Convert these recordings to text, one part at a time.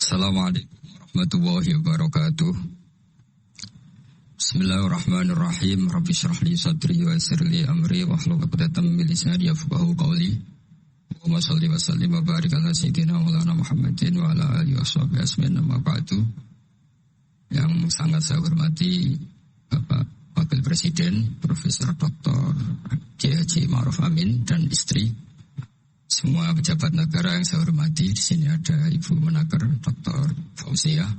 Assalamualaikum warahmatullahi wabarakatuh. Bismillahirrahmanirrahim. Rabbi shrah li sadri wa yassir li amri wahlul 'uqdatam min lisani yafqahu qawli. Allahumma shalli wa sallim wa barik ala sayyidina Maulana Muhammadin wa ala alihi washabihi ajmain. Amma ba'du. Yang sangat saya hormati Bapak Wakil Presiden Profesor Dr. Haji Ma'ruf Amin dan istri, semua pejabat negara yang saya hormati. Di sini ada Ibu Menaker Dr. Fauzia,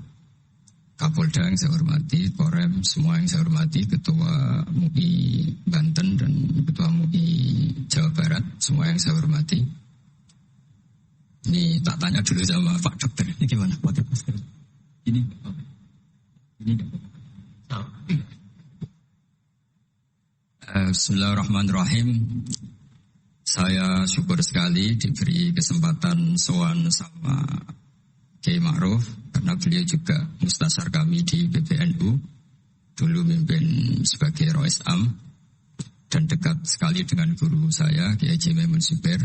Kapolda yang saya hormati, Korem, semua yang saya hormati, Ketua MUI Banten dan Ketua MUI Jawa Barat, semua yang saya hormati. Ini tak tanya dulu sama Pak Dokter, ini gimana pakai masker? Ini Bismillahirrahmanirrahim. Saya syukur sekali diberi kesempatan sowan sama Kiai Ma'ruf, karena beliau juga mustasar kami di PBNU, dulu mimpin sebagai Rois Am dan dekat sekali dengan guru saya Kiai Haji Maimun Zubair.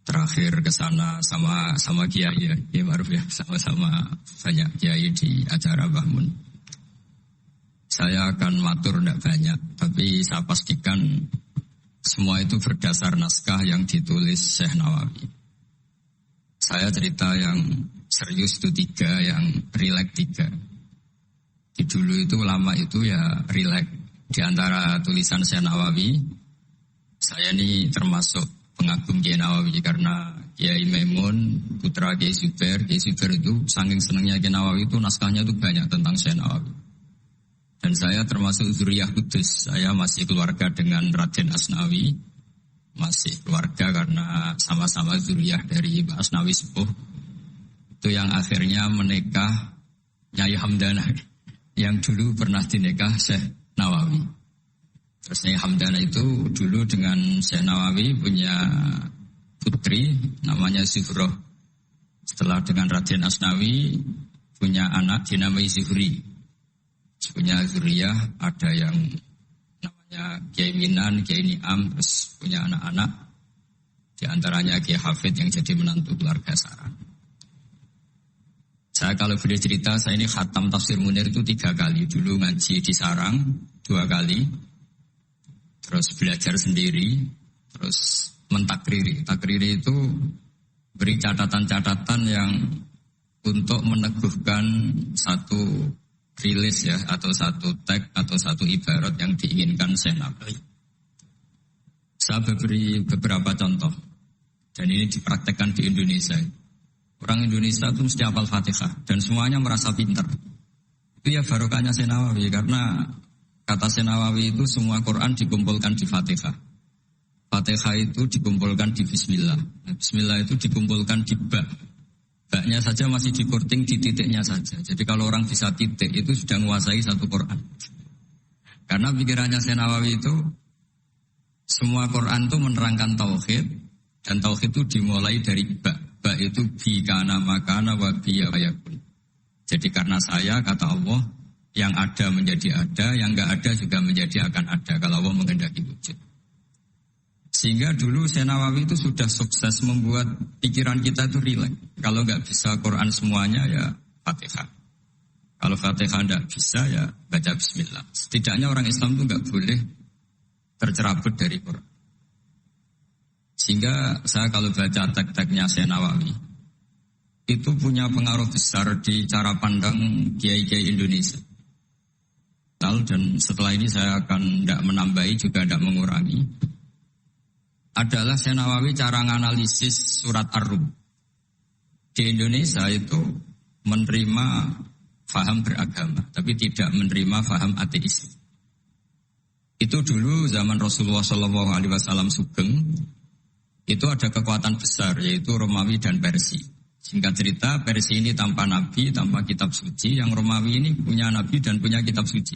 Terakhir ke sana sama Kiai ya, Kiai Ma'ruf ya, sama-sama banyak Kiai di acara Mbah Mun. Saya akan matur tidak banyak, tapi saya pastikan semua itu berdasar naskah yang ditulis Syekh Nawawi. Saya cerita yang serius itu 3, yang rileks 3. Di dulu itu ulama itu ya rileks. Di antara tulisan Syekh Nawawi, saya ini termasuk pengagum Kiai Nawawi karena Kiai Maimun, putra Kiai Zubair itu saking senangnya Kiai Nawawi itu naskahnya itu banyak tentang Syekh Nawawi. Dan saya termasuk zuriyah kudus. Saya masih keluarga dengan Raden Asnawi. Masih keluarga karena sama-sama zuriyah dari Mbak Asnawi Sepuh. Itu yang akhirnya menikah Nyai Hamdana, yang dulu pernah dinikah Syekh Nawawi. Terus Nyai Hamdana itu dulu dengan Syekh Nawawi punya putri namanya Zuhroh. Setelah dengan Raden Asnawi punya anak dinamai Zuhri. Punya zuriyah, ada yang namanya Kiai Minan, Kiai Niam, terus punya anak-anak, di antaranya Kiai Hafid yang jadi menantu keluarga Saran. Saya kalau boleh cerita, saya ini khatam Tafsir Munir itu 3 kali. Dulu ngaji di Sarang 2 kali, terus belajar sendiri, terus mentakriri. Takriri itu beri catatan-catatan yang untuk meneguhkan satu rilis ya, atau satu tag atau satu ibarat yang diinginkan Syekh Nawawi. Saya beri beberapa contoh dan ini dipraktekkan di Indonesia. Orang Indonesia itu mesti hafal Fatihah dan semuanya merasa pintar. Itu ya barokahnya Syekh Nawawi, karena kata Syekh Nawawi itu semua Quran dikumpulkan di Fatihah. Fatihah itu dikumpulkan di Bismillah. Bismillah itu dikumpulkan di Ba. Baknya saja masih dikurting di titiknya saja. Jadi kalau orang bisa titik itu sudah menguasai satu Quran. Karena pikirannya Syekh Nawawi itu semua Quran itu menerangkan tauhid, dan tauhid itu dimulai dari ba. Ba itu bi kana makana wa bi yakun. Jadi karena saya, kata Allah, yang ada menjadi ada, yang enggak ada juga menjadi akan ada kalau Allah menghendaki wujud. Sehingga dulu Syekh Nawawi itu sudah sukses membuat pikiran kita itu rileks. Kalau nggak bisa Quran semuanya ya Fatihah. Kalau Fatihah nggak bisa ya baca Bismillah. Setidaknya orang Islam itu nggak boleh tercerabut dari Quran. Sehingga saya kalau baca teks-teksnya Syekh Nawawi itu punya pengaruh besar di cara pandang kiai-kiai Indonesia. Dan setelah ini saya akan tidak menambahi juga tidak mengurangi. Adalah Syekh Nawawi cara menganalisis surat Ar-Rum. Di Indonesia itu menerima faham beragama, tapi tidak menerima faham ateis. Itu dulu zaman Rasulullah SAW sugeng, itu ada kekuatan besar, yaitu Romawi dan Persia. Singkat cerita, Persia ini tanpa nabi, tanpa kitab suci, yang Romawi ini punya nabi dan punya kitab suci.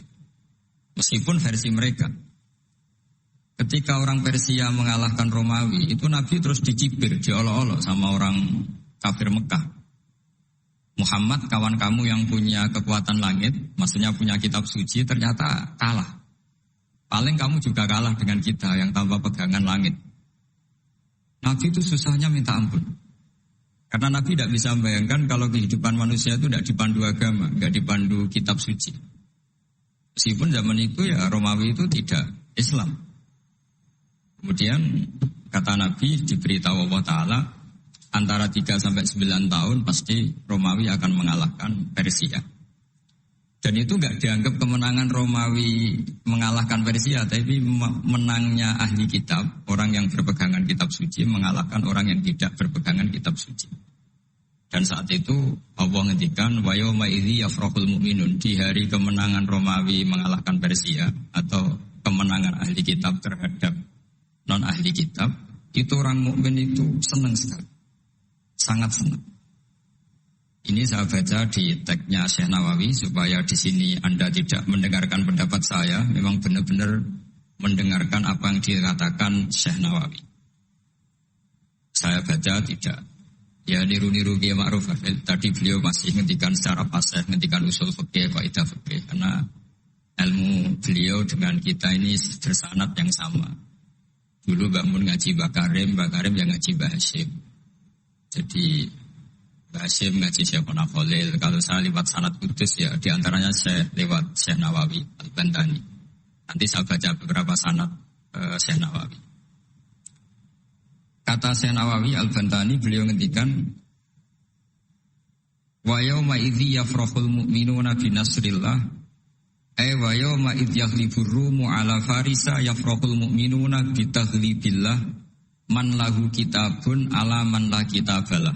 Meskipun versi mereka. Ketika orang Persia mengalahkan Romawi, itu Nabi terus dicibir, diolok-olok sama orang kafir Mekah. Muhammad, kawan kamu yang punya kekuatan langit, maksudnya punya kitab suci, ternyata kalah. Paling kamu juga kalah dengan kita yang tanpa pegangan langit. Nabi itu susahnya minta ampun. Karena Nabi tidak bisa membayangkan kalau kehidupan manusia itu tidak dipandu agama, tidak dipandu kitab suci. Meskipun zaman itu ya Romawi itu tidak Islam. Kemudian kata Nabi diberitahu Allah Ta'ala antara 3 sampai 9 tahun pasti Romawi akan mengalahkan Persia. Dan itu nggak dianggap kemenangan Romawi mengalahkan Persia, tapi menangnya ahli kitab, orang yang berpegangan kitab suci mengalahkan orang yang tidak berpegangan kitab suci. Dan saat itu Allah ngendikan wa yauma idzi yafrahul mu'minun, di hari kemenangan Romawi mengalahkan Persia atau kemenangan ahli kitab terhadap non ahli kitab, itu orang mukmin itu senang sekali. Sangat senang. Ini saya baca di tagnya Syekh Nawawi supaya di sini Anda tidak mendengarkan pendapat saya, memang benar-benar mendengarkan apa yang dikatakan Syekh Nawawi. Saya baca tidak, ya niru-niru Kiai Ma'ruf. Tadi beliau masih ngendikan secara pasif, ngendikan usul fikih, kaidah fikih, karena ilmu beliau dengan kita ini bersanad yang sama. Dulu Mbak Mun ngaji Mbak Karim yang ngaji Mbak Hashim. Jadi Mbak Hashim ngaji Syekh Khalil. Kalau saya lewat sanad kudus ya diantaranya saya lewat Syekh Nawawi Al-Bantani. Nanti saya baca beberapa sanad Syekh Nawawi. Kata Syekh Nawawi Al-Bantani, beliau ngendikan wa yauma idzi yafrahul mu'minuna bi nasrillah wa yauma idzi yaghlibur rumu ala farisa yafrahul mu'minuna bi taghlibillah man lahu kitabun ala man la kitabalah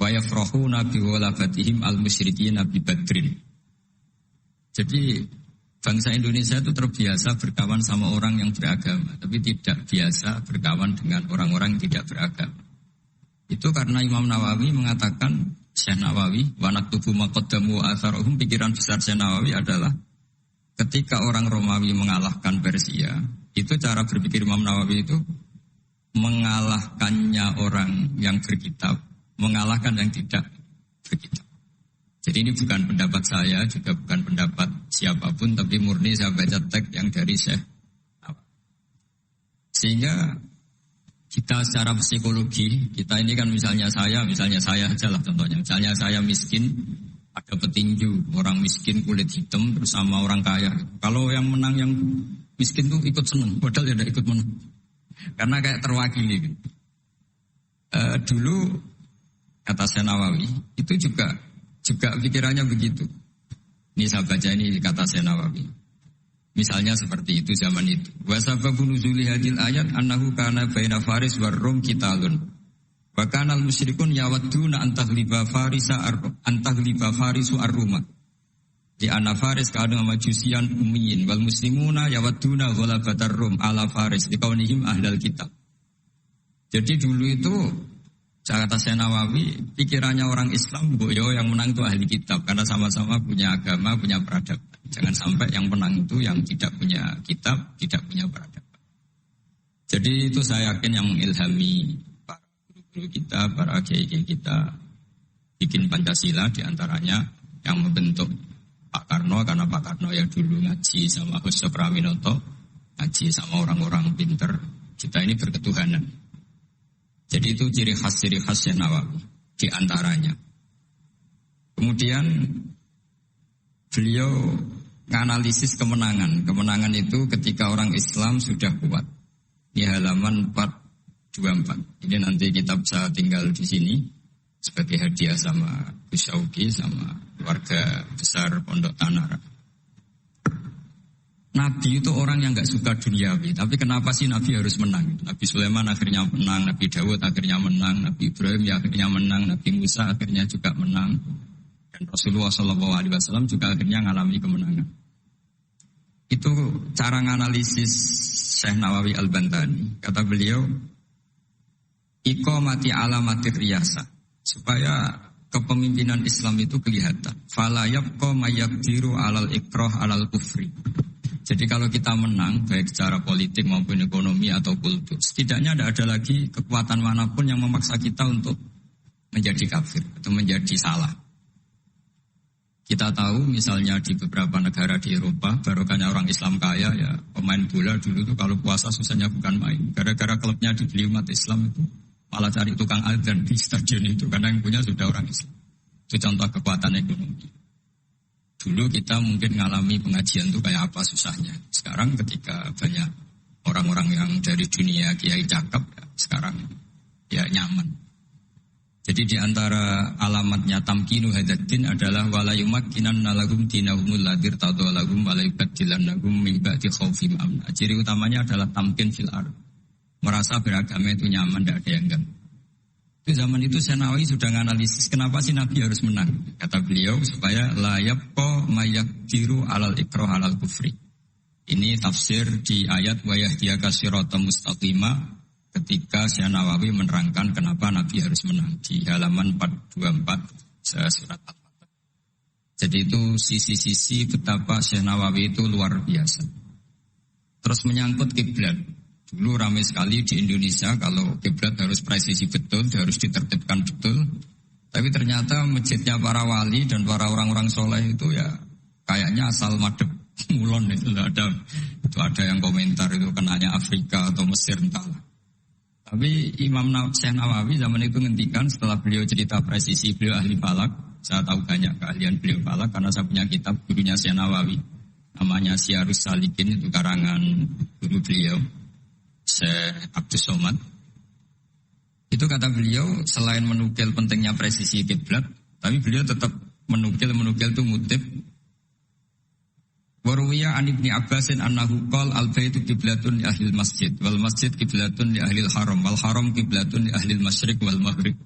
wa yafrahuna bi walafatihim al-musyrikin bi badrin. Jadi bangsa Indonesia itu terbiasa berkawan sama orang yang beragama, tapi tidak biasa berkawan dengan orang-orang yang tidak beragama. Itu karena Imam Nawawi mengatakan, Syekh Nawawi, wa naktubu maqaddamu atharuhum, pikiran besar Syekh Nawawi adalah ketika orang Romawi mengalahkan Persia, itu cara berpikir Imam Nawawi itu mengalahkannya orang yang berkitab, mengalahkan yang tidak berkitab. Jadi ini bukan pendapat saya, juga bukan pendapat siapapun, tapi murni saya baca teks yang dari Syekh. Sehingga kita secara psikologi, kita ini kan misalnya saya aja lah contohnya. Misalnya saya miskin, ada petinju, orang miskin kulit hitam bersama orang kaya. Kalau yang menang yang miskin tuh ikut seneng, padahal tidak ikut menang. Karena kayak terwakili gitu. Dulu kata Syekh Nawawi itu juga pikirannya begitu. Ini saya baca ini kata Syekh Nawawi. Misalnya seperti itu zaman itu. Wa sababu nuzuli hadil ayat annahu kana baina Faris war Rum qitalun. Wa kana al-musyrikun yawadduna antaghliba Farisu ar-Ruma. Di anna Faris kana majusian ummiyin wal muslimuna yawadduna ghalabatar Rum ala Faris liqaunihim ahlal kitab. Jadi dulu itu kata Syekh Nawawi, pikirannya orang Islam, boyo yang menang itu ahli kitab karena sama-sama punya agama, punya peradaban. Jangan sampai yang menang itu yang tidak punya kitab, tidak punya peradaban. Jadi itu saya yakin yang mengilhami para guru-guru kita, para kiai-kiai kita bikin Pancasila, diantaranya yang membentuk Pak Karno, karena Pak Karno yang dulu ngaji sama Hussein Praminoto, ngaji sama orang-orang pinter. Kita ini berketuhanan. Jadi itu ciri khas Syekh Nawawi di antaranya. Kemudian beliau menganalisis kemenangan. Kemenangan itu ketika orang Islam sudah kuat. Di halaman 424. Ini nanti kita bisa tinggal di sini sebagai hadiah sama Gus Syauki sama keluarga besar Pondok Tanara. Nabi itu orang yang gak suka duniawi, tapi kenapa sih Nabi harus menang? Nabi Sulaiman akhirnya menang, Nabi Dawud akhirnya menang, Nabi Ibrahim ya akhirnya menang, Nabi Musa akhirnya juga menang, dan Rasulullah SAW juga akhirnya mengalami kemenangan. Itu cara menganalisis Syekh Nawawi Al-Bantani. Kata beliau, iqamati alamatir riyasa, supaya kepemimpinan Islam itu kelihatan. Fala yabqa mayyaqdiru alal ikrah alal kufri. Jadi kalau kita menang, baik secara politik maupun ekonomi atau kultur, setidaknya tidak ada lagi kekuatan manapun yang memaksa kita untuk menjadi kafir atau menjadi salah. Kita tahu misalnya di beberapa negara di Eropa, barokahnya orang Islam kaya, ya pemain bola dulu tuh kalau puasa susahnya bukan main. Gara-gara klubnya dibeli umat Islam itu malah cari tukang adzan di stadion itu karena yang punya sudah orang Islam. Itu contoh kekuatan ekonomi. Dulu kita mungkin ngalami pengajian itu kayak apa susahnya. Sekarang ketika banyak orang-orang yang dari dunia kiai cakep, ya, sekarang ya nyaman. Jadi di antara alamatnya tamkinu hadatin adalah wala yumakkinanna lahum dinahumul ladzi tadallahum wa la yubaddilannahum min ba'di khaufihim amna. Ciri utamanya adalah tamkin fil ardh. Merasa beragama itu nyaman, tidak ada yang ganggu. Itu zaman itu Senawi sudah menganalisis kenapa sih Nabi harus menang. Kata beliau supaya la yabqa mayaqdiru alal ikrah alal kufri. Ini tafsir di ayat wa yahdiyaka siratan mustaqima. Ketika Syekh Nawawi menerangkan kenapa Nabi harus menang di halaman 424 surat Al-Fatah. Jadi itu sisi-sisi betapa Syekh Nawawi itu luar biasa. Terus menyangkut kiblat. Dulu ramai sekali di Indonesia kalau kiblat harus presisi betul, harus ditertibkan betul. Tapi ternyata masjidnya para wali dan para orang-orang soleh itu ya kayaknya asal madep mulon itu ada yang komentar itu kenanya Afrika atau Mesir entahlah. Tapi Imam Syekh Nawawi zaman itu ngendikan setelah beliau cerita presisi beliau ahli falak. Saya tahu banyak keahlian beliau falak karena saya punya kitab gurunya Syekh Nawawi. Namanya Syiarus Salikin, itu karangan guru beliau Syekh Abdus Somad. Itu kata beliau selain menukil pentingnya presisi kiblat, tapi beliau tetap menukil itu ngutip Waruwiya an Ibni Abbasin annahu qol al-baitu qiblatun li ahlil masjid wal masjid qiblatun li ahlil haram wal haram qiblatun li ahlil masyriq wal maghrib.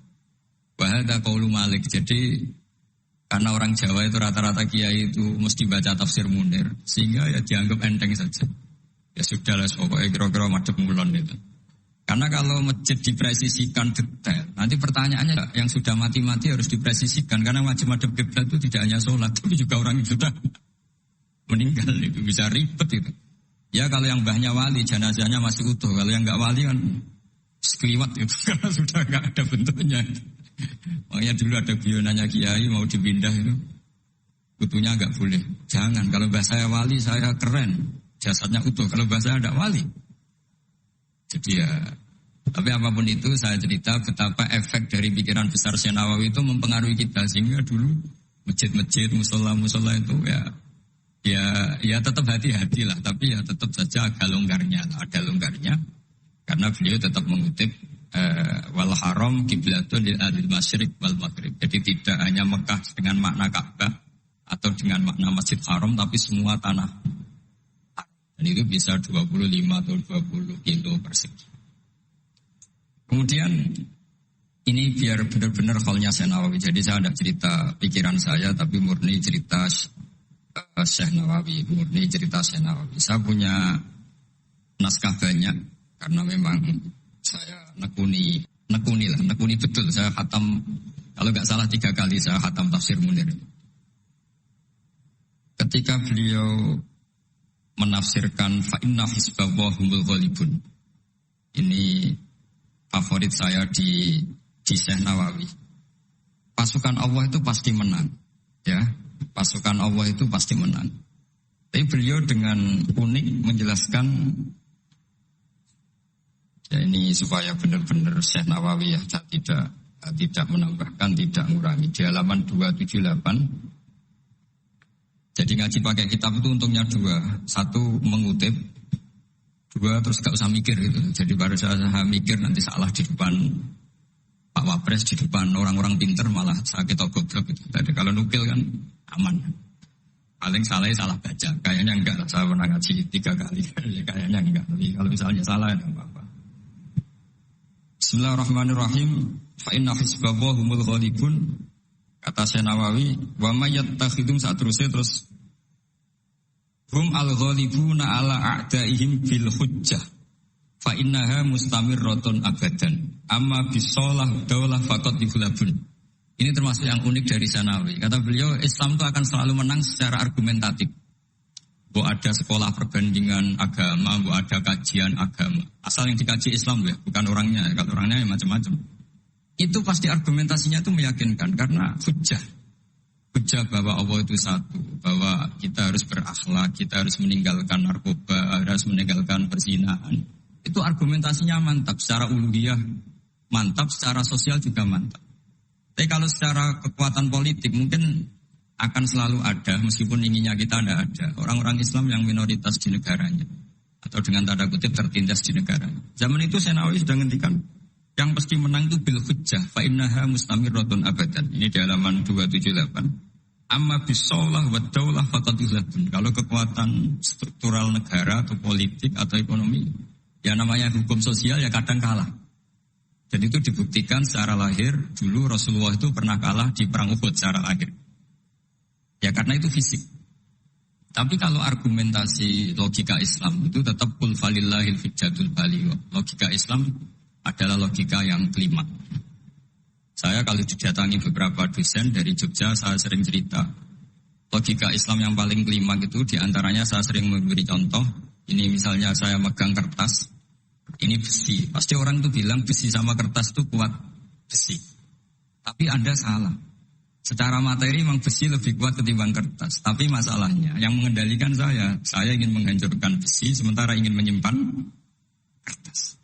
Wa hadza qaulu Malik. Jadi karena orang Jawa itu rata-rata kiai itu mesti baca tafsir Munir sehingga ya dianggap enteng saja. Ya sudahlah pokoknya kira-kira madhep mulon itu. Karena kalau masjid dipresisikan detail, nanti pertanyaannya yang sudah mati-mati harus dipresisikan karena wajib madhep kiblat itu tidak hanya sholat tapi juga orang yang sudah meninggal itu bisa ribet itu. Ya kalau yang mbahnya wali jenazahnya masih utuh, kalau yang enggak wali kan sekliwat itu karena sudah enggak ada bentuknya. Makanya dulu ada guyonannya kiai mau dipindah itu utuhnya enggak boleh. Jangan, kalau mbah saya wali saya keren, jasadnya utuh. Kalau mbah saya enggak wali. Jadi ya, tapi apapun itu saya cerita betapa efek dari pikiran besar Syekh Nawawi itu mempengaruhi kita sehingga dulu masjid-masjid, musola-musola itu ya tetap hati-hati lah, tapi ya tetap saja ada longgarnya karena beliau tetap mengutip wal haram qiblatun lil ahlil masyriq wal maghrib. Jadi tidak hanya Mekah dengan makna Ka'bah atau dengan makna Masjid Haram tapi semua tanah. Dan itu bisa 25 atau 20 kilo persegi. Kemudian ini biar benar-benar halnya Syekh Nawawi. Jadi saya tidak cerita pikiran saya tapi murni cerita Syekh Nawawi, murni cerita Syekh Nawawi. Saya punya naskah banyak karena memang saya nekuni betul. Saya khatam, kalau nggak salah 3 kali saya khatam tafsir Munir. Ketika beliau menafsirkan fa inna hizballahi humul ghalibun. Ini favorit saya di Syekh Nawawi. Pasukan Allah itu pasti menang, ya. Pasukan Allah itu pasti menang. Tapi beliau dengan unik menjelaskan, ya ini supaya benar-benar Syekh Nawawi ya tidak menambahkan, tidak mengurangi. Di halaman 278. Jadi ngaji pakai kitab itu untungnya 2. 1 mengutip, 2 terus gak usah mikir gitu. Jadi baru saya mikir nanti salah di depan Pak Wapres, di depan orang-orang pinter malah sakit atau goblok gitu. Jadi kalau nukil kan aman. Paling salah baca. Kayaknya enggak lah, saya pernah ngaji 3 kali. Kayaknya enggak. Tapi kalau misalnya salah ya enggak apa-apa. Bismillahirrahmanirrahim. Fa inna hizballahi humul ghalibun. Kata Syekh Nawawi, wa may yattakhidum satrusé terus hum al-ghalibuna ala a'daihim bil hujjah. Fa innaha mustamirratun abadan. Amma bisolah daulah faqad dihulabun. Ini termasuk yang unik dari Syekh Nawawi. Kata beliau, Islam itu akan selalu menang secara argumentatif. Bahwa ada sekolah perbandingan agama, bahwa ada kajian agama. Asal yang dikaji Islam ya, bukan orangnya. Kalau orangnya ya macam-macam. Itu pasti argumentasinya itu meyakinkan karena hujjah bahwa Allah itu satu, bahwa kita harus berakhlak, kita harus meninggalkan narkoba, harus meninggalkan perzinahan. Itu argumentasinya mantap secara uluhiyah. mantap, secara sosial juga mantap. Tapi kalau secara kekuatan politik mungkin akan selalu ada, meskipun inginnya kita tidak ada, orang-orang Islam yang minoritas di negaranya. Atau dengan tanda kutip tertindas di negaranya. Zaman itu Senawi sudah ngendikan, yang pasti menang itu bil hujjah, fa innaha mustamirratun abadan. Ini di halaman 278. Amma bisaulah wa daulah faqad ihlatun. Kalau kekuatan struktural negara atau politik atau ekonomi, ya namanya hukum sosial ya kadang kalah. Dan itu dibuktikan secara lahir. Dulu Rasulullah itu pernah kalah di perang Uhud secara lahir. Ya karena itu fisik. Tapi kalau argumentasi logika Islam itu tetap qul falillahil hujjatul baligh. Logika Islam adalah logika yang kelima. Saya kalau didatangi beberapa dosen dari Jogja, saya sering cerita. Logika Islam yang paling kelima itu diantaranya saya sering memberi contoh. Ini misalnya saya megang kertas. Ini besi. Pasti orang itu bilang besi sama kertas itu kuat besi. Tapi Anda salah. Secara materi memang besi lebih kuat ketimbang kertas. Tapi masalahnya yang mengendalikan saya ingin menghancurkan besi sementara ingin menyimpan kertas.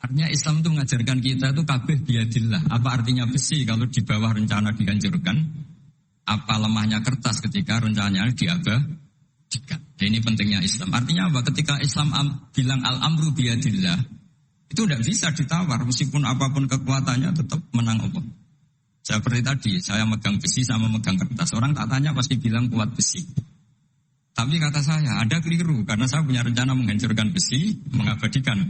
Artinya Islam itu mengajarkan kita itu kabeh biadillah. Apa artinya besi kalau di bawah rencana dihancurkan? Apa lemahnya kertas ketika rencananya diabadikan? Ini pentingnya Islam. Artinya apa? Ketika Islam bilang al-amru biyadillah, itu tidak bisa ditawar. Meskipun apapun kekuatannya tetap menang Allah. Seperti tadi, saya megang besi sama megang kertas. Orang tak tanya pasti bilang kuat besi. Tapi kata saya, ada keliru. Karena saya punya rencana menghancurkan besi, mengabadikan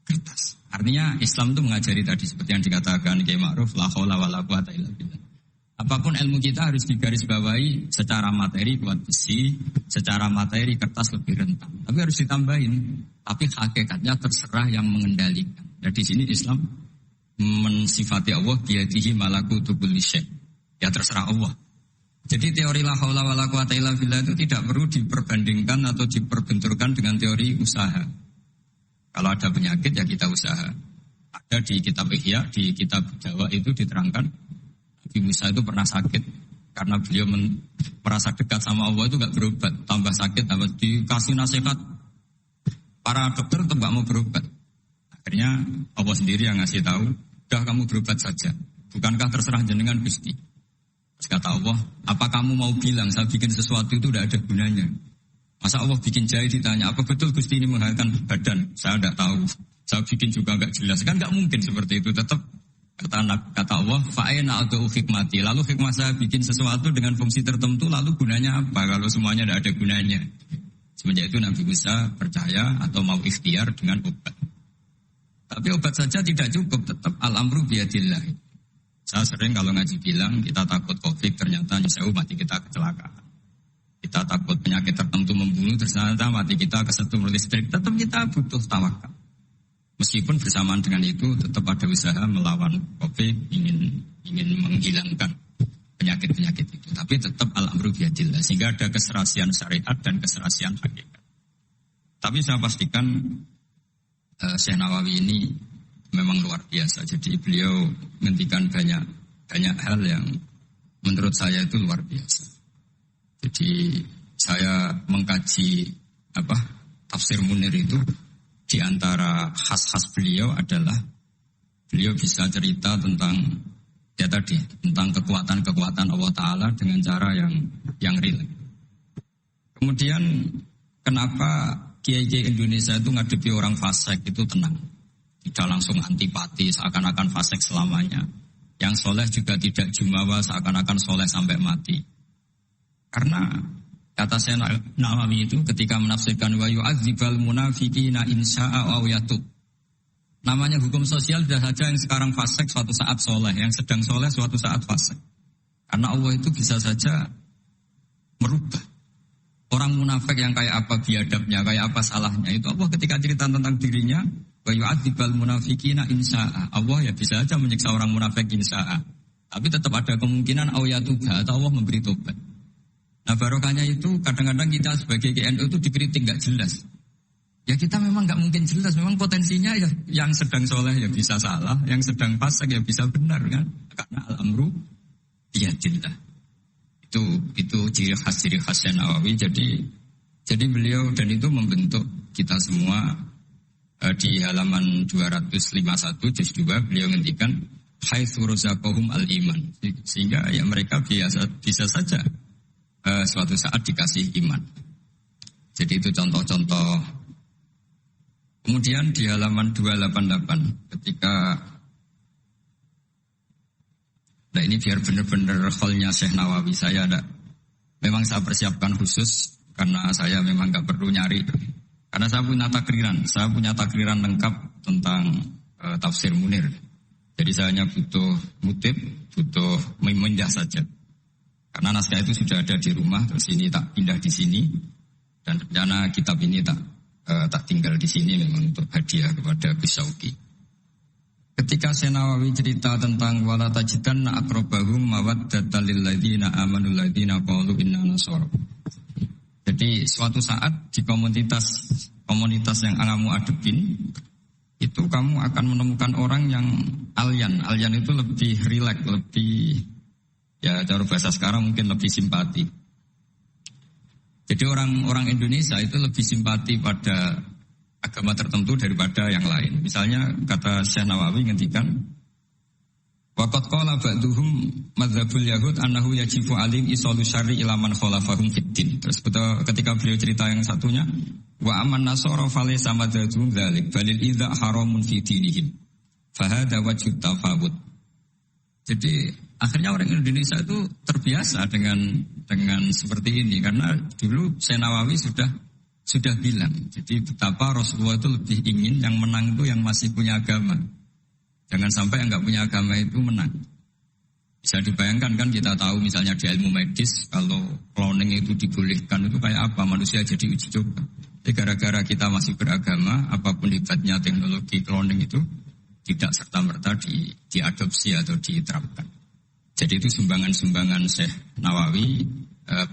kertas. Artinya Islam itu mengajari tadi seperti yang dikatakan Kiai Ma'ruf, la haula wala quwata illa billah. Apapun ilmu kita harus digarisbawahi secara materi kuat besi, secara materi kertas lebih rentan. Tapi harus ditambahin. Tapi hakikatnya terserah yang mengendalikan. Dan di sini Islam mensifati Allah biyadihi malakutu kulli syai'. Ya terserah Allah. Jadi teori la haula wala quwata illa billah itu tidak perlu diperbandingkan atau diperbenturkan dengan teori usaha. Kalau ada penyakit ya kita usaha. Ada di kitab Ihya, di kitab Dawa itu diterangkan Nabi Musa itu pernah sakit karena beliau merasa dekat sama Allah itu gak berobat, tambah sakit, tambah dikasih nasihat. Para dokter tetap gak mau berobat. Akhirnya Allah sendiri yang ngasih tahu, udah kamu berobat saja. Bukankah terserah jenengan Gusti? Terus kata Allah, apa kamu mau bilang saya bikin sesuatu itu udah ada gunanya? Masa Allah bikin jahe ditanya, apa betul Gusti ini menghasilkan badan? Saya tidak tahu. Saya bikin juga gak jelas. Kan gak mungkin seperti itu. Tetap kata Allah, fa'ayna adu hikmati. Lalu hikmah saya bikin sesuatu dengan fungsi tertentu, lalu gunanya apa? Kalau semuanya tidak ada gunanya. Semenjak itu Nabi Musa percaya atau mau ikhtiar dengan obat. Tapi obat saja tidak cukup, tetap al-amru biyadillah. Saya sering kalau ngaji bilang, kita takut COVID, ternyata nyeseu mati kita kecelakaan. Kita takut penyakit tertentu membunuh, ternyata mati kita kesetrum listrik. Tetap kita butuh tawakal. Meskipun bersamaan dengan itu tetap ada usaha melawan COVID, ingin menghilangkan penyakit-penyakit itu. Tapi tetap al-amru biyadillah, sehingga ada keserasian syariat dan keserasian hakikat. Tapi saya pastikan Syekh Nawawi ini memang luar biasa. Jadi beliau menghentikan banyak hal yang menurut saya itu luar biasa. Jadi saya mengkaji tafsir Munir itu. Di antara khas-khas beliau adalah beliau bisa cerita tentang tentang kekuatan-kekuatan Allah Ta'ala dengan cara yang real. Kemudian kenapa kiai-kiai Indonesia itu ngadepi orang fasik itu tenang, tidak langsung antipati seakan-akan fasik selamanya. Yang soleh juga tidak jumawa seakan-akan soleh sampai mati. Karena kata saya Nawawi itu ketika menafsirkan wa yu'adzibal munafiqina insya'a aw yatub. Namanya hukum sosial sudah saja yang sekarang fasik suatu saat soleh, yang sedang soleh suatu saat fasik. Karena Allah itu bisa saja merubah. Orang munafik yang kayak apa biadabnya, kayak apa salahnya, itu Allah ketika cerita tentang dirinya wa yu'adzibal munafiqina insya'a. Allah ya bisa saja menyiksa orang munafik insya'a. Tapi tetap ada kemungkinan aw yatuba atau Allah memberi tobat. Nah barokahnya itu kadang-kadang kita sebagai GNU itu dikritik gak jelas. Ya kita memang gak mungkin jelas. Memang potensinya ya yang sedang soleh ya bisa salah, yang sedang fasik ya bisa benar kan. Karena al-amru biyadillah. Itu ciri khas Nawawi. Jadi beliau dan itu membentuk kita semua Di halaman 251 juz 2 beliau ngendikan haitsu razaqahum al-iman, sehingga ya mereka bisa saja suatu saat dikasih iman. Jadi itu contoh-contoh. Kemudian di halaman 288 ketika nah ini biar benar-benar kholnya Syekh Nawawi, memang saya persiapkan khusus karena saya memang nggak perlu nyari. Karena saya punya takriran lengkap tentang tafsir Munir. Jadi saya hanya butuh mutib, butuh memindah saja. Karena naskah itu sudah ada di rumah, terus ini tak pindah di sini. Dan rencana kitab ini tak tinggal di sini memang untuk hadiah kepada Gus Syauqi. Ketika Syekh Nawawi cerita tentang wala tajidanna aqrabahum mawaddatan lil ladzina amanu ladzina qalu inna nasara. Jadi suatu saat di komunitas yang kamu adepin, itu kamu akan menemukan orang yang alyan. Alyan itu lebih rileks, lebih, ya cara bahasa sekarang mungkin lebih simpati. Jadi orang Indonesia itu lebih simpati pada agama tertentu daripada yang lain. Misalnya kata Syekh Nawawi ngendikan, waqad qala ba'duhum madzhabul yahud annahu yajibu alim isalu syarri ila man khalafahum fiddin. Terus ketika beliau cerita yang satunya, wa aman nasara falaysa madzhabum dzalik balil idza haramun fi dinihim. Fa hadza wajhu tafawut. Jadi akhirnya orang Indonesia itu terbiasa dengan seperti ini karena dulu Syekh Nawawi sudah bilang. Jadi betapa Rasulullah itu lebih ingin yang menang itu yang masih punya agama. Jangan sampai yang nggak punya agama itu menang. Bisa dibayangkan kan, kita tahu misalnya di ilmu medis kalau cloning itu dibolehkan itu kayak apa, manusia jadi uji coba. Jadi gara-gara kita masih beragama, apapun hebatnya teknologi cloning itu tidak serta-merta diadopsi atau diterapkan. Jadi itu sumbangan-sumbangan Syekh Nawawi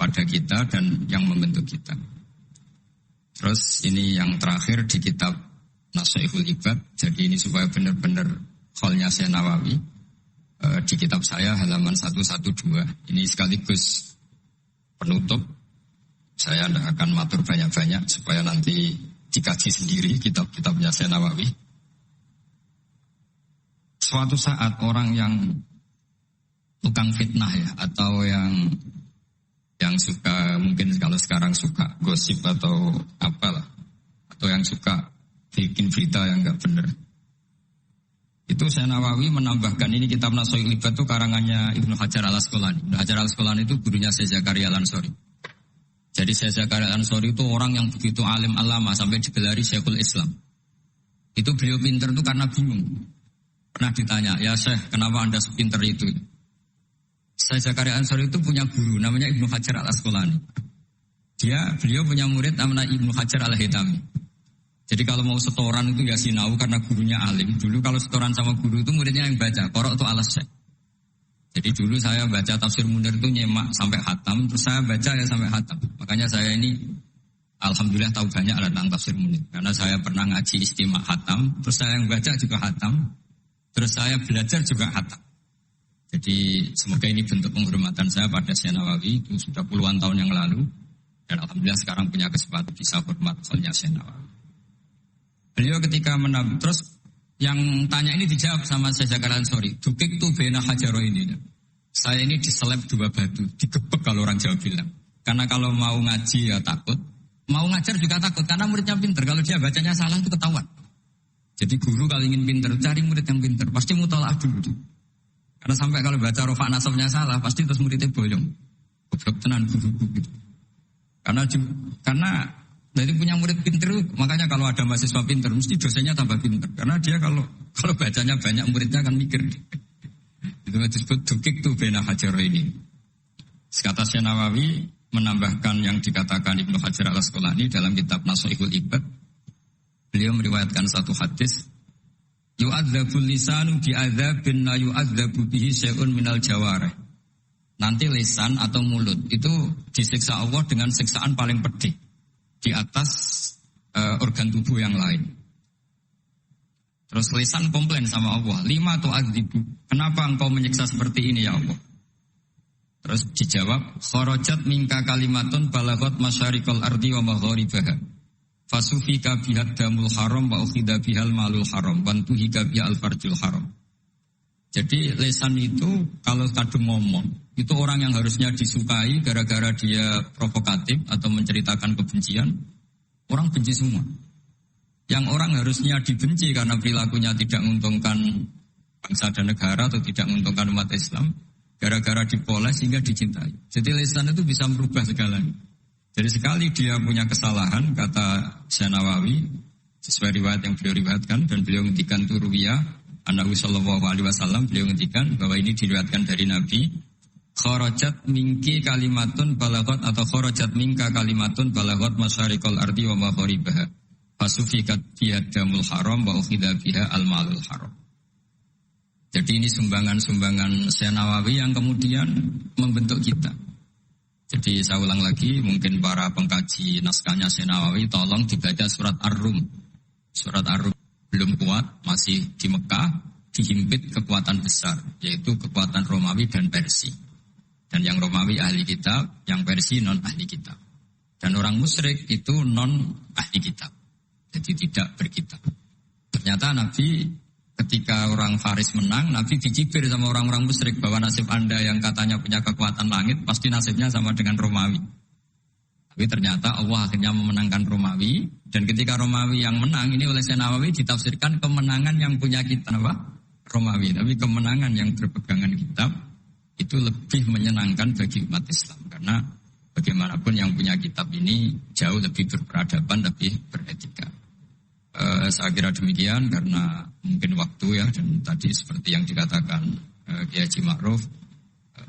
pada kita dan yang membentuk kita. Terus ini yang terakhir di kitab Nashihul Ibad. Jadi ini supaya benar-benar kholnya Syekh Nawawi di kitab saya halaman 112. Ini sekaligus penutup. Saya tidak akan matur banyak-banyak supaya nanti dikaji sendiri kitab-kitabnya Syekh Nawawi. Suatu saat orang yang tukang fitnah ya, atau yang suka, mungkin kalau sekarang suka gosip atau apalah, atau yang suka bikin berita yang enggak benar. Itu Syekh Nawawi menambahkan, ini kitab Nashihul Ibad itu karangannya Ibnu Hajar al-Asqalani. Ibnu Hajar al-Asqalani itu gurunya Syekh Zakaria al-Ansori. Jadi Syekh Zakaria al-Ansori itu orang yang begitu alim alama sampai digelari Syekhul Islam. Itu beliau pinter itu karena bingung. Pernah ditanya, ya Syekh, kenapa Anda sepinter itu? Syekh Zakaria al-Ansori itu punya guru namanya Ibnu Hajar al-Asqalani. Beliau punya murid namanya Ibnu Hajar al-Haytami. Jadi kalau mau setoran itu ya sinau karena gurunya alim. Dulu kalau setoran sama guru itu muridnya yang baca. Korok itu alas Syekh. Jadi dulu saya baca tafsir Munir itu nyemak sampai khatam. Terus saya baca ya sampai khatam. Makanya saya ini alhamdulillah tahu banyak tentang tafsir Munir. Karena saya pernah ngaji istimak khatam. Terus saya yang baca juga khatam. Terus saya belajar juga khatam. Jadi semoga ini bentuk penghormatan saya pada Syekh Nawawi. Itu sudah puluhan tahun yang lalu. Dan alhamdulillah sekarang punya kesempatan bisa hormat soalnya Syekh Nawawi. Beliau ketika terus yang tanya ini dijawab sama Syekh Zakaria al-Ansori. Dukik tu bena hajaro ini. Saya ini diseleb 2 batu, digebek kalau orang Jawa bilang. Karena kalau mau ngaji ya takut, mau ngajar juga takut karena muridnya pinter. Kalau dia bacanya salah itu ketahuan. Jadi guru kalau ingin pinter cari murid yang pinter, pasti mutalaah dulu. Karena sampai kalau baca rofa nasabnya salah, pasti terus muridnya boyong. Goblok tenan guru gitu. Karena dari punya murid pinter, makanya kalau ada mahasiswa pinter, mesti dosennya tambah pinter. Karena dia kalau bacanya banyak, muridnya akan mikir. Itu disebut dukik tu bena hajar ini. Kata Syekh Nawawi menambahkan yang dikatakan Ibnu Hajar al-Asqalani dalam kitab Nashihul Ibad. Beliau meriwayatkan satu hadis. Yu'adzabul lisanu bi'adzabin la yu'adzabu bihi syai'un minal jawarih. Nanti lisan atau mulut itu disiksa Allah dengan siksaan paling pedih di atas organ tubuh yang lain. Terus lisan komplain sama Allah, 5 tu'adzibu, kenapa engkau menyiksa seperti ini ya Allah? Terus dijawab, kharajat minka kalimatun balaghat masyariqal ardi wa magharibaha. Fasufika bihad damul haram wa ukhidha bihal malul haram wa tuhika bihal farjul haram. Jadi lesan itu kalau kadung ngomong, itu orang yang harusnya disukai gara-gara dia provokatif atau menceritakan kebencian, orang benci semua. Yang orang harusnya dibenci karena perilakunya tidak menguntungkan bangsa dan negara atau tidak menguntungkan umat Islam, gara-gara dipoles sehingga dicintai. Jadi lesan itu bisa merubah segalanya. Jadi sekali dia punya kesalahan, kata Syekh Nawawi, sesuai riwayat yang beliau riwayatkan, dan beliau ngendikan turuwiyah, Nabi sallallahu alaihi wasallam, beliau ngendikan bahwa ini diriwayatkan dari Nabi, kharajat minki kalimatun balagot atau kharajat minka kalimatun balagot masyariqal ardi wa magharibaha. Fasufikat biha damul haram wa ukhidha biha al-malul haram. Jadi ini sumbangan-sumbangan Syekh Nawawi yang kemudian membentuk kita. Jadi saya ulang lagi, mungkin para pengkaji naskahnya Syekh Nawawi tolong dibaca surat Ar-Rum. Surat Ar-Rum belum kuat, masih di Mekah, dihimpit kekuatan besar, yaitu kekuatan Romawi dan Persia. Dan yang Romawi ahli kitab, yang Persia non ahli kitab. Dan orang musyrik itu non ahli kitab, jadi tidak berkitab. Ternyata Nabi ketika orang Faris menang, Nabi dicibir sama orang-orang musyrik bahwa nasib Anda yang katanya punya kekuatan langit, pasti nasibnya sama dengan Romawi. Tapi ternyata Allah akhirnya memenangkan Romawi, dan ketika Romawi yang menang, ini oleh Syekh Nawawi ditafsirkan kemenangan yang punya kitab apa? Romawi. Tapi kemenangan yang berpegangan kitab itu lebih menyenangkan bagi umat Islam, karena bagaimanapun yang punya kitab ini jauh lebih berperadaban, lebih beretika. Saya kira demikian karena mungkin waktu ya, dan tadi seperti yang dikatakan Kiai Haji Ma'ruf,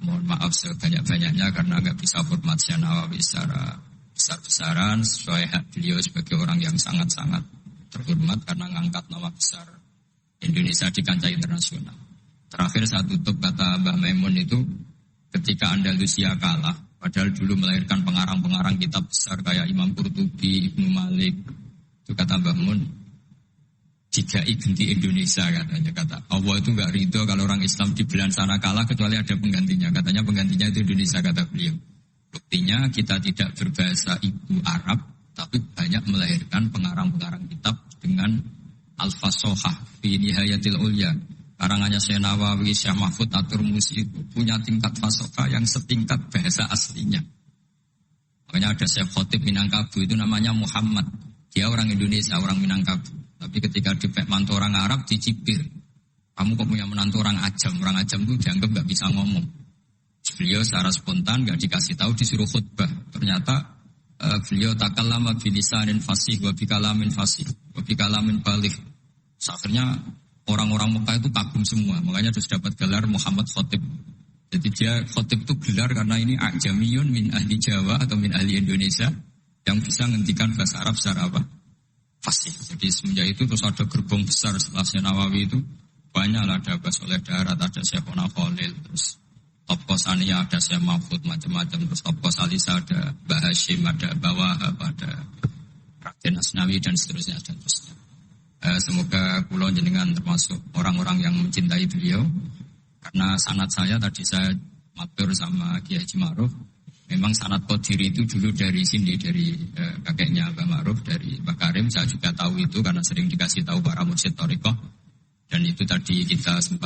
mohon maaf sebanyak-banyaknya karena nggak bisa hormat Syekh Nawawi secara besar-besaran sesuai hak beliau sebagai orang yang sangat-sangat terhormat karena ngangkat nama besar Indonesia di kancah internasional. Terakhir saya tutup kata Mbah Maimun itu, ketika Andalusia kalah, padahal dulu melahirkan pengarang-pengarang kitab besar kayak Imam Qurtubi, Ibnu Malik. Itu kata Mbah Mun, jika ganti Indonesia katanya, kata Allah itu enggak ridho kalau orang Islam di belahan sana kalah kecuali ada penggantinya. Katanya penggantinya itu Indonesia, kata beliau. Buktinya kita tidak berbahasa ibu Arab, tapi banyak melahirkan pengarang-pengarang kitab dengan al-fasohah fi nihayatil ulya. Karangannya Syekh Nawawi, Syekh Mahfud At-Turmusi itu punya tingkat fasohah yang setingkat bahasa aslinya. Makanya ada Syekh Khotib Minangkabau itu namanya Muhammad. Dia orang Indonesia, orang Minangkabau. Tapi ketika dipek mantu orang Arab dicibir. Kamu kok punya menantu orang Ajam? Orang Ajam itu dianggap gak bisa ngomong. Beliau secara spontan gak dikasih tahu, disuruh khutbah. Ternyata beliau takallama bilisanin fasih wa bikalamin fasih wa bikalamin baligh. Akhirnya orang-orang Mekah itu kagum semua. Makanya terus dapat gelar Muhammad Khotib. Jadi dia Khotib itu gelar karena ini ajamiyun min ahli Jawa atau min ahli Indonesia yang bisa menghentikan bahasa Arab secara apa? Fasih. Jadi semenjak itu terus ada gerbong besar setelah Syekh Nawawi itu banyak lah, ada Abah Soleh Darat, ada Syekh Ona Khalil, terus Top Kosania ada Syekh Mahfud, macam-macam, terus Top Kosalisa ada Mbah Hashim, ada Mbah Wahab, ada Raden Asnawi dan seterusnya dan seterusnya. Semoga kula jenengan termasuk orang-orang yang mencintai beliau, karena sanad saya tadi saya matur sama Kiai Haji Ma'ruf. Memang sanad Qadiri itu dulu dari sini, dari kakeknya Mbah Ma'ruf, dari Mbah Karim. Saya juga tahu itu karena sering dikasih tahu para mursyid thariqah. Dan itu tadi kita sempat